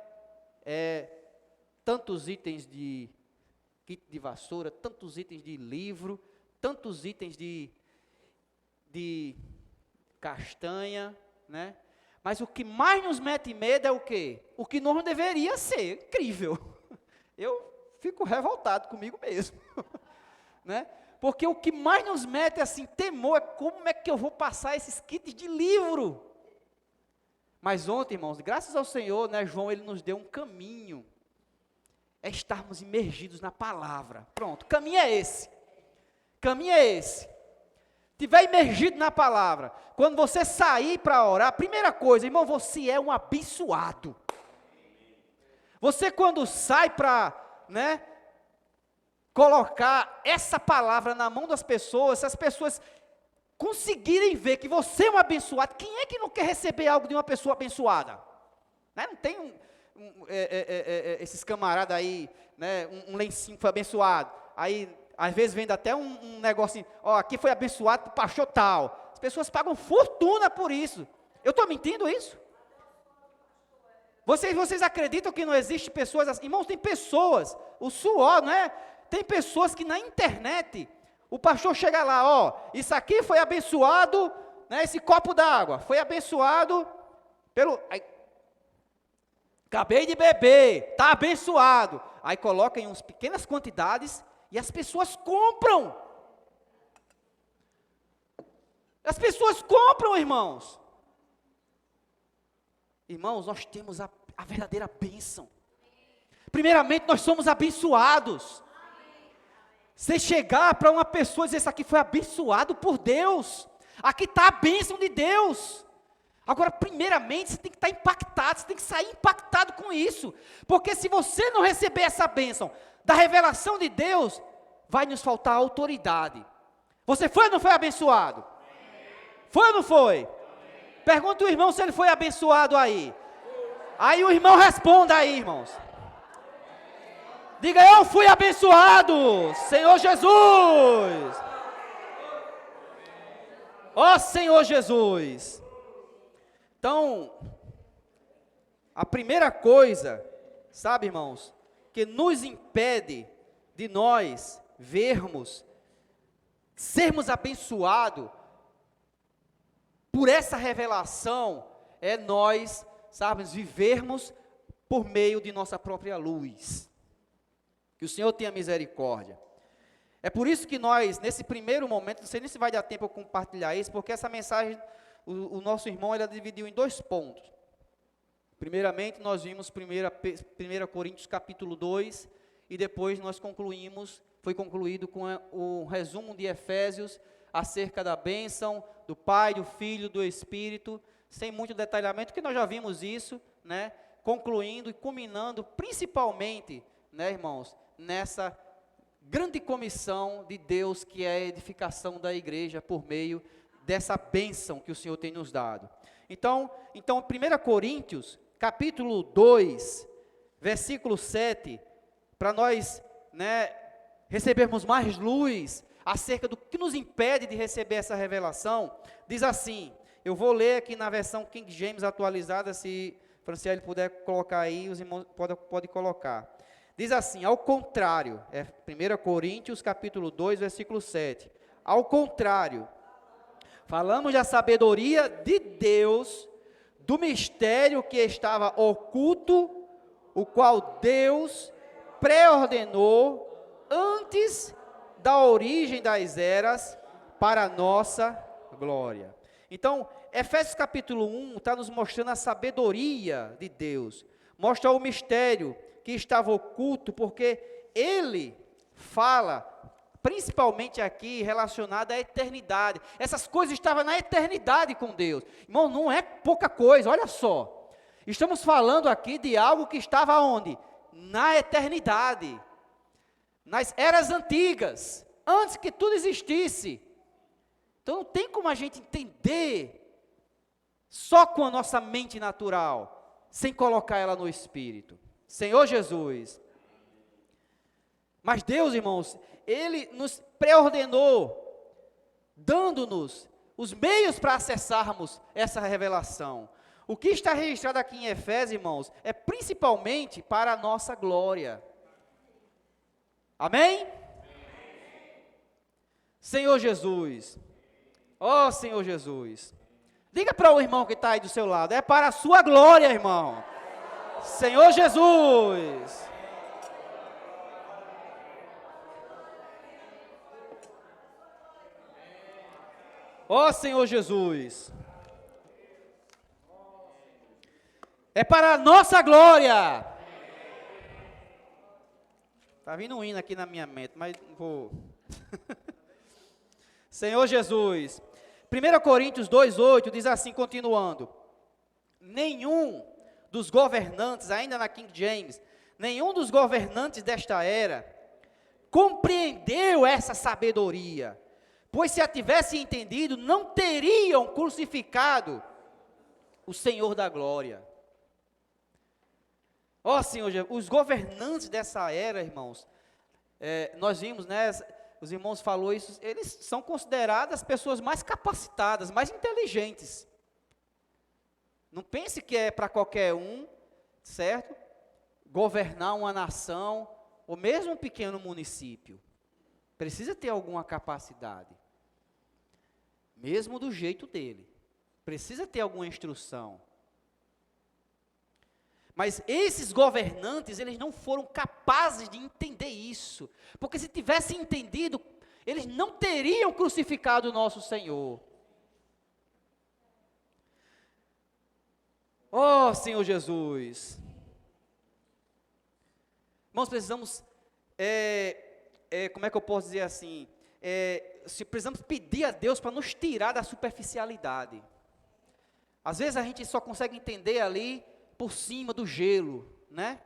é tantos itens de kit de vassoura, tantos itens de livro, tantos itens de castanha, né? Mas o que mais nos mete medo é o quê? O que não deveria ser. Incrível. Eu fico revoltado comigo mesmo, né? Porque o que mais nos mete assim, temor, é como é que eu vou passar esses kits de livro. Mas ontem, irmãos, graças ao Senhor, né, João, ele nos deu um caminho, é estarmos imergidos na palavra. Pronto, caminho é esse. Caminho é esse. Estiver imergido na palavra, quando você sair para orar, primeira coisa, irmão, você é um abençoado. Você quando sai para, né, colocar essa palavra na mão das pessoas, se as pessoas conseguirem ver que você é um abençoado, quem é que não quer receber algo de uma pessoa abençoada? Né? Não tem esses camaradas aí, né, um lencinho que foi abençoado, aí às vezes vende até um negocinho, ó, aqui foi abençoado por pastor tal. As pessoas pagam fortuna por isso. Eu estou mentindo isso? Vocês acreditam que não existe pessoas assim? Irmãos, tem pessoas, o suor, não é? Tem pessoas que na internet, o pastor chega lá, ó, isso aqui foi abençoado, né, esse copo d'água, foi abençoado pelo... Aí, acabei de beber, está abençoado. Aí coloca em umas pequenas quantidades e as pessoas compram. As pessoas compram, irmãos. Irmãos, nós temos a verdadeira bênção. Primeiramente, nós somos abençoados. Você chegar para uma pessoa e dizer, isso aqui foi abençoado por Deus. Aqui está a bênção de Deus. Agora, primeiramente, você tem que estar impactado, você tem que sair impactado com isso. Porque se você não receber essa bênção da revelação de Deus, vai nos faltar autoridade. Você foi ou não foi abençoado? Foi ou não foi? Pergunta o irmão se ele foi abençoado aí. Aí o irmão responda aí, irmãos. Diga, eu fui abençoado, Senhor Jesus. Ó Senhor Jesus. Então, a primeira coisa, sabe, irmãos, que nos impede de nós vermos, sermos abençoados por essa revelação, é nós, sabe, vivermos por meio de nossa própria luz. Que o Senhor tenha misericórdia. É por isso que nós, nesse primeiro momento, não sei nem se vai dar tempo eu compartilhar isso, porque essa mensagem, o nosso irmão, ele dividiu em 2 pontos. Primeiramente, nós vimos 1 Coríntios capítulo 2, e depois nós foi concluído com o resumo de Efésios, acerca da bênção do Pai, do Filho, do Espírito, sem muito detalhamento, que nós já vimos isso, né? Concluindo e culminando, principalmente, né, irmãos, nessa grande comissão de Deus, que é a edificação da igreja por meio dessa bênção que o Senhor tem nos dado. Então 1 Coríntios, capítulo 2, versículo 7, para nós, né, recebermos mais luz acerca do que nos impede de receber essa revelação, diz assim, eu vou ler aqui na versão King James atualizada, se Franciele puder colocar aí, os irmãos podem colocar. Diz assim, ao contrário, 1 Coríntios capítulo 2, versículo 7, ao contrário, falamos da sabedoria de Deus, do mistério que estava oculto, o qual Deus preordenou antes da origem das eras para a nossa glória. Então, Efésios capítulo 1 está nos mostrando a sabedoria de Deus, mostra o mistério que estava oculto, porque ele fala, principalmente aqui, relacionado à eternidade. Essas coisas estavam na eternidade com Deus. Irmão, não é pouca coisa, olha só. Estamos falando aqui de algo que estava onde? Na eternidade. Nas eras antigas, antes que tudo existisse. Então não tem como a gente entender só com a nossa mente natural, sem colocar ela no Espírito. Senhor Jesus. Mas Deus, irmãos, Ele nos preordenou, dando-nos os meios para acessarmos essa revelação. O que está registrado aqui em Efésios, irmãos, é principalmente para a nossa glória. Amém? Senhor Jesus. Ó Senhor Jesus. Diga para o irmão que está aí do seu lado, é para a sua glória, irmão. Senhor Jesus. Ó Senhor Jesus. É para a nossa glória. Está vindo um hino aqui na minha mente, mas não vou. Senhor Jesus. 1 Coríntios 2,8 diz assim, continuando. Nenhum dos governantes, ainda na King James, nenhum dos governantes desta era compreendeu essa sabedoria, pois se a tivessem entendido, não teriam crucificado o Senhor da glória. Ó Senhor Jesus, os governantes dessa era, irmãos, nós vimos, né, os irmãos falaram isso, eles são considerados as pessoas mais capacitadas, mais inteligentes. Não pense que é para qualquer um, certo? Governar uma nação, ou mesmo um pequeno município. Precisa ter alguma capacidade. Mesmo do jeito dele. Precisa ter alguma instrução. Mas esses governantes, eles não foram capazes de entender isso. Porque se tivessem entendido, eles não teriam crucificado o nosso Senhor. Oh, Senhor Jesus. Irmãos, precisamos, como é que eu posso dizer assim? Precisamos pedir a Deus para nos tirar da superficialidade. Às vezes a gente só consegue entender ali por cima do gelo, né?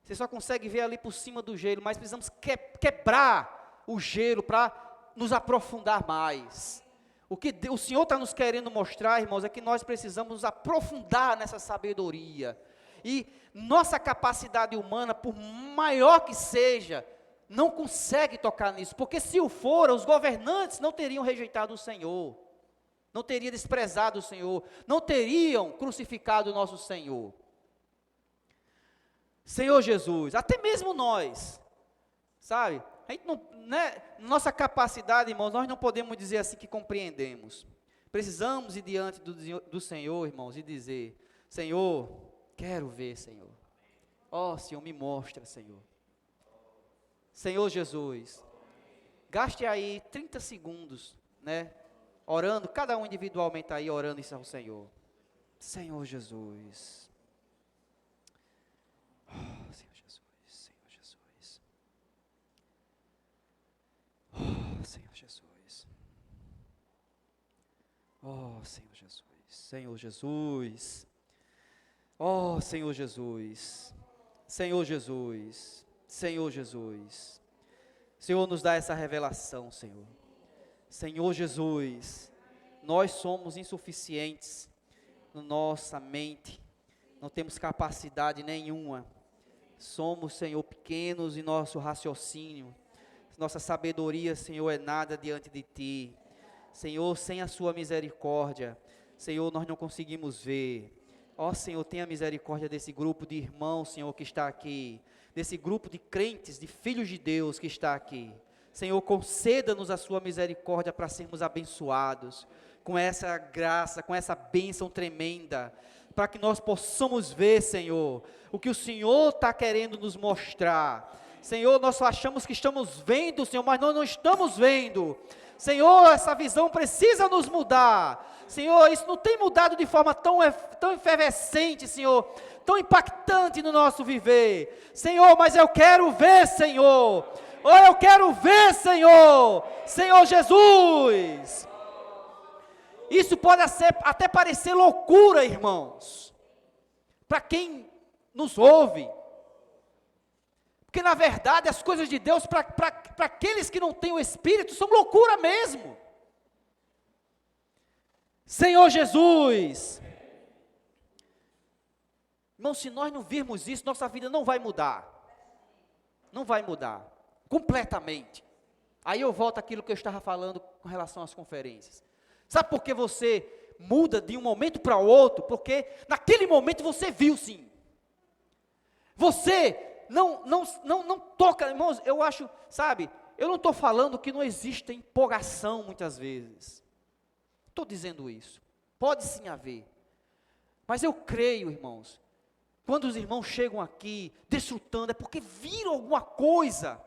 Você só consegue ver ali por cima do gelo, mas precisamos quebrar o gelo para nos aprofundar mais. O que o Senhor está nos querendo mostrar, irmãos, é que nós precisamos nos aprofundar nessa sabedoria. E nossa capacidade humana, por maior que seja, não consegue tocar nisso. Porque se o for, os governantes não teriam rejeitado o Senhor. Não teriam desprezado o Senhor. Não teriam crucificado o nosso Senhor. Senhor Jesus, até mesmo nós, sabe? A gente não, né, nossa capacidade, irmãos, nós não podemos dizer assim que compreendemos. Precisamos ir diante do Senhor, irmãos, e dizer: Senhor, quero ver, Senhor. Ó, Senhor, me mostra, Senhor. Senhor Jesus, gaste aí 30 segundos, né, orando, cada um individualmente aí, orando isso ao Senhor. Senhor Jesus. Oh, Senhor Jesus, Senhor Jesus. Oh, Senhor Jesus. Oh, Senhor Jesus. Senhor Jesus. Oh, Senhor Jesus. Senhor Jesus. Senhor Jesus. Senhor, nos dá essa revelação, Senhor. Senhor Jesus, nós somos insuficientes na nossa mente, não temos capacidade nenhuma. Somos, Senhor, pequenos em nosso raciocínio. Nossa sabedoria, Senhor, é nada diante de Ti. Senhor, sem a Sua misericórdia, Senhor, nós não conseguimos ver. Ó, Senhor, tenha misericórdia desse grupo de irmãos, Senhor, que está aqui. Desse grupo de crentes, de filhos de Deus que está aqui. Senhor, conceda-nos a Sua misericórdia para sermos abençoados. Com essa graça, com essa bênção tremenda. Para que nós possamos ver, Senhor, o que o Senhor está querendo nos mostrar. Senhor, nós achamos que estamos vendo, Senhor, mas nós não estamos vendo. Senhor, essa visão precisa nos mudar. Senhor, isso não tem mudado de forma tão efervescente, Senhor, tão impactante no nosso viver. Senhor, mas eu quero ver, Senhor. Oh, eu quero ver, Senhor. Senhor Jesus. Isso pode até parecer loucura, irmãos, para quem nos ouve. Porque na verdade as coisas de Deus para aqueles que não têm o Espírito são loucura mesmo. Senhor Jesus. Irmão, se nós não virmos isso, nossa vida não vai mudar. Não vai mudar. Completamente. Aí eu volto àquilo que eu estava falando com relação às conferências. Sabe por que você muda de um momento para o outro? Porque naquele momento você viu sim. Você não toca, irmãos, eu acho, sabe, eu não estou falando que não existe empolgação muitas vezes. Estou dizendo isso. Pode sim haver. Mas eu creio, irmãos, quando os irmãos chegam aqui desfrutando, é porque viram alguma coisa.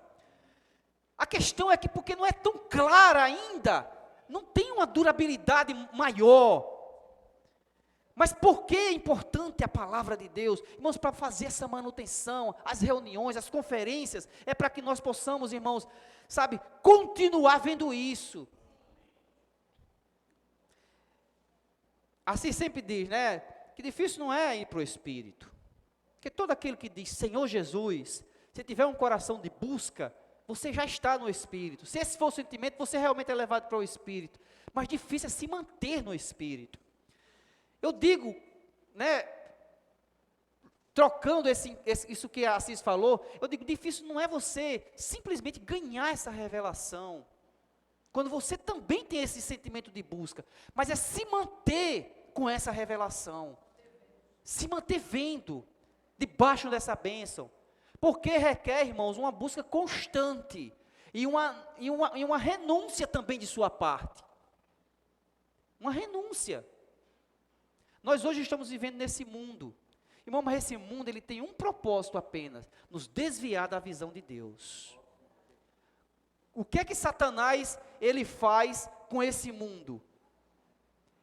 A questão é que porque não é tão clara ainda, não tem uma durabilidade maior. Mas por que é importante a palavra de Deus? Irmãos, para fazer essa manutenção, as reuniões, as conferências, é para que nós possamos, irmãos, sabe, continuar vendo isso. Assim sempre diz, né, que difícil não é ir para o Espírito. Porque todo aquele que diz, Senhor Jesus, se tiver um coração de busca, você já está no Espírito. Se esse for o sentimento, você realmente é levado para o Espírito. Mas difícil é se manter no Espírito. Eu digo, né, trocando isso que a Assis falou, eu digo, difícil não é você simplesmente ganhar essa revelação, quando você também tem esse sentimento de busca, mas é se manter com essa revelação, se manter vendo, debaixo dessa bênção, porque requer, irmãos, uma busca constante, e uma renúncia também de sua parte, uma renúncia. Nós hoje estamos vivendo nesse mundo, irmão, mas esse mundo ele tem um propósito apenas, nos desviar da visão de Deus. O que é que Satanás ele faz com esse mundo?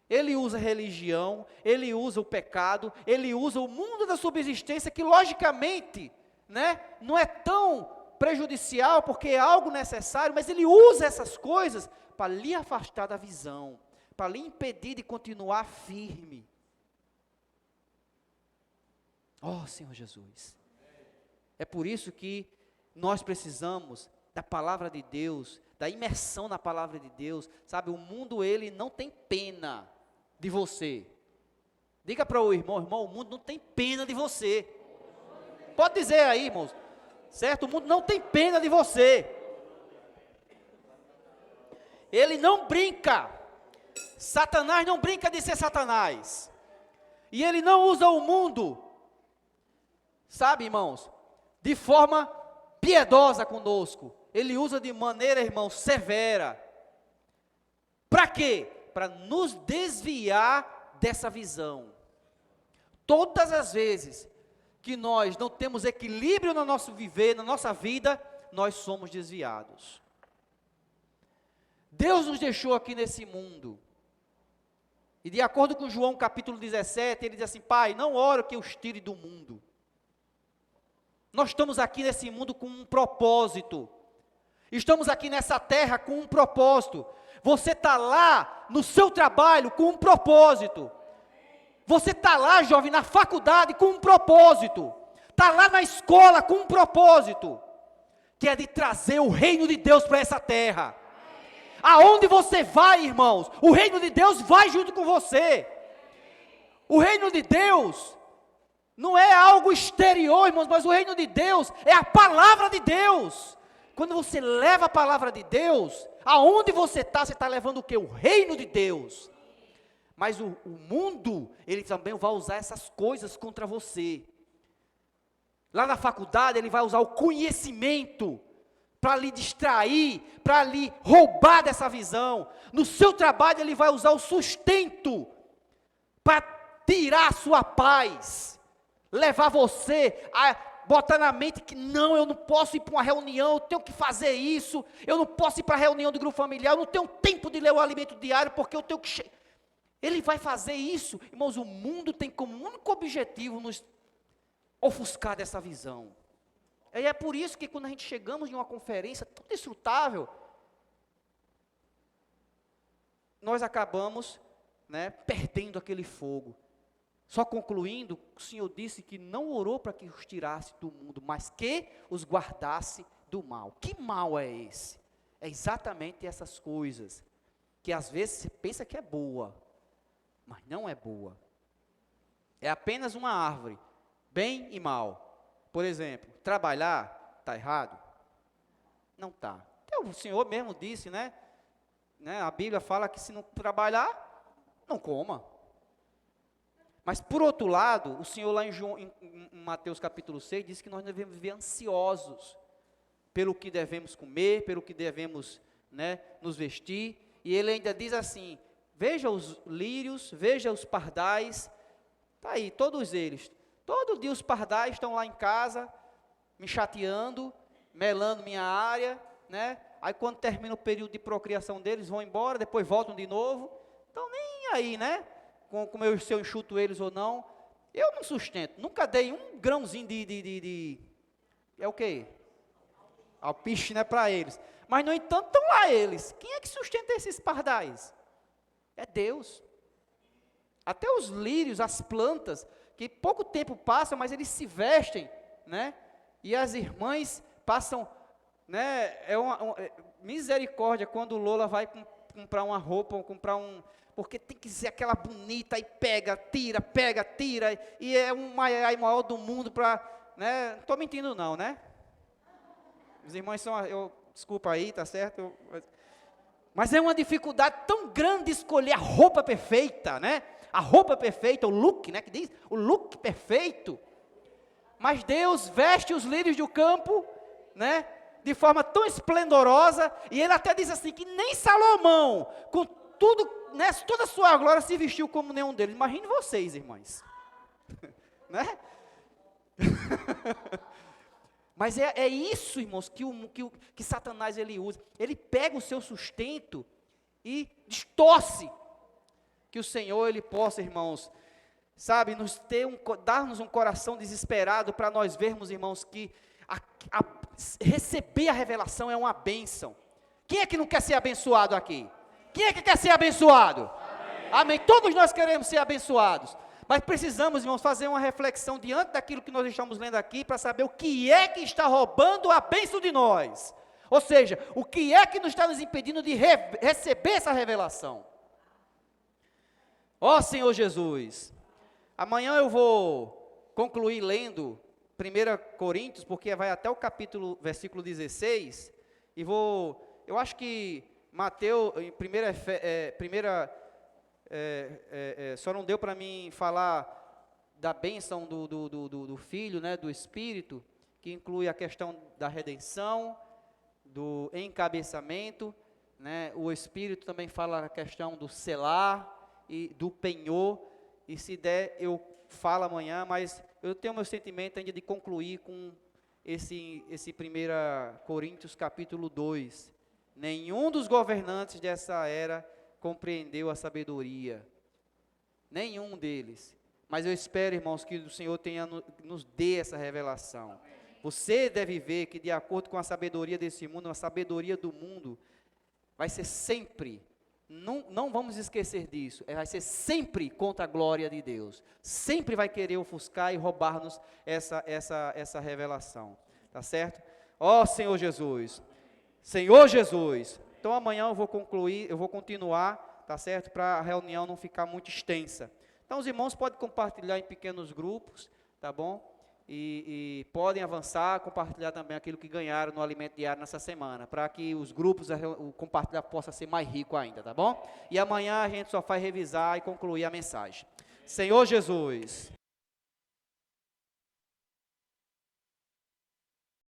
Ele usa a religião, ele usa o pecado, ele usa o mundo da subsistência, que logicamente, né, não é tão prejudicial, porque é algo necessário, mas ele usa essas coisas para lhe afastar da visão, para lhe impedir de continuar firme. Oh, Senhor Jesus. É por isso que nós precisamos da palavra de Deus, da imersão na palavra de Deus. Sabe, o mundo, ele não tem pena de você. Diga para o irmão, o mundo não tem pena de você. Pode dizer aí, irmãos. Certo? O mundo não tem pena de você. Ele não brinca. Satanás não brinca de ser Satanás. E ele não usa o mundo, sabe, irmãos, de forma piedosa conosco. Ele usa de maneira, irmãos, severa. Para quê? Para nos desviar dessa visão. Todas as vezes que nós não temos equilíbrio no nosso viver, na nossa vida, nós somos desviados. Deus nos deixou aqui nesse mundo. E de acordo com João capítulo 17, ele diz assim: Pai, não oro que eu os tire do mundo. Nós estamos aqui nesse mundo com um propósito. Estamos aqui nessa terra com um propósito. Você está lá no seu trabalho com um propósito. Você está lá, jovem, na faculdade com um propósito. Está lá na escola com um propósito. Que é de trazer o reino de Deus para essa terra. Aonde você vai, irmãos, o reino de Deus vai junto com você. O reino de Deus não é algo exterior, irmãos, mas o reino de Deus é a palavra de Deus. Quando você leva a palavra de Deus, aonde você está levando o quê? O reino de Deus. Mas o mundo, ele também vai usar essas coisas contra você. Lá na faculdade, ele vai usar o conhecimento para lhe distrair, para lhe roubar dessa visão. No seu trabalho, ele vai usar o sustento para tirar a sua paz, levar você a botar na mente que não, eu não posso ir para uma reunião, eu tenho que fazer isso, eu não posso ir para a reunião do grupo familiar, eu não tenho tempo de ler o alimento diário, porque eu tenho que... Ele vai fazer isso, irmãos. O mundo tem como único objetivo nos ofuscar dessa visão. E é por isso que quando a gente chegamos em uma conferência tão desfrutável, nós acabamos, perdendo aquele fogo. Só concluindo, o Senhor disse que não orou para que os tirasse do mundo, mas que os guardasse do mal. Que mal é esse? É exatamente essas coisas, que às vezes você pensa que é boa, mas não é boa. É apenas uma árvore, bem e mal. Por exemplo, trabalhar, está errado? Não está. O Senhor mesmo disse, a Bíblia fala que se não trabalhar, não coma. Mas por outro lado, o Senhor lá em Mateus capítulo 6, diz que nós devemos viver ansiosos pelo que devemos comer, pelo que devemos nos vestir. E ele ainda diz assim: veja os lírios, veja os pardais, está aí, todos eles. Todo dia os pardais estão lá em casa, me chateando, melando minha área, Aí quando termina o período de procriação deles, vão embora, depois voltam de novo. Então nem aí, se eu enxuto eles ou não. Eu não sustento, nunca dei um grãozinho de é o quê? Alpiste, para eles. Mas no entanto estão lá eles. Quem é que sustenta esses pardais? É Deus. Até os lírios, as plantas, que pouco tempo passam, mas eles se vestem, E as irmãs passam, misericórdia quando Lola vai comprar uma roupa, ou comprar porque tem que ser aquela bonita, e pega, tira, e é um maior do mundo para, não estou mentindo não, Os irmãos são, desculpa aí, tá certo? Mas é uma dificuldade tão grande escolher a roupa perfeita, A roupa perfeita, o look, que diz? O look perfeito. Mas Deus veste os lírios do campo, de forma tão esplendorosa, e ele até diz assim, que nem Salomão, com tudo, toda a sua glória, se vestiu como nenhum deles. Imagine vocês, irmãs. Mas é isso, irmãos, que Satanás ele usa. Ele pega o seu sustento e distorce. Que o Senhor, ele possa, irmãos, dar-nos um coração desesperado, para nós vermos, irmãos, que receber a revelação é uma bênção. Quem é que não quer ser abençoado aqui? Quem é que quer ser abençoado? Amém. Amém. Todos nós queremos ser abençoados. Mas precisamos, irmãos, fazer uma reflexão diante daquilo que nós estamos lendo aqui, para saber o que é que está roubando a bênção de nós. Ou seja, o que é que nos está nos impedindo de receber essa revelação. Ó Senhor Jesus, amanhã eu vou concluir lendo 1 Coríntios, porque vai até o versículo 16, e eu acho que Mateus, em só não deu para mim falar da bênção do Filho, né, do Espírito, que inclui a questão da redenção, do encabeçamento, né, o Espírito também fala a questão do selar, e do penhor, e se der eu falo amanhã, mas eu tenho meu sentimento ainda de concluir com esse 1 Coríntios capítulo 2, nenhum dos governantes dessa era compreendeu a sabedoria, nenhum deles, mas eu espero, irmãos, que o Senhor nos dê essa revelação. Você deve ver que de acordo com a sabedoria desse mundo, a sabedoria do mundo, vai ser sempre, não vamos esquecer disso, vai ser sempre contra a glória de Deus, sempre vai querer ofuscar e roubar-nos essa revelação, tá certo? Ó Senhor Jesus, então amanhã eu vou continuar, tá certo? Para a reunião não ficar muito extensa. Então os irmãos podem compartilhar em pequenos grupos, tá bom? E podem avançar, compartilhar também aquilo que ganharam no alimento diário nessa semana, para que os grupos, o compartilhar possa ser mais rico ainda, tá bom? E amanhã a gente só vai revisar e concluir a mensagem. Senhor Jesus,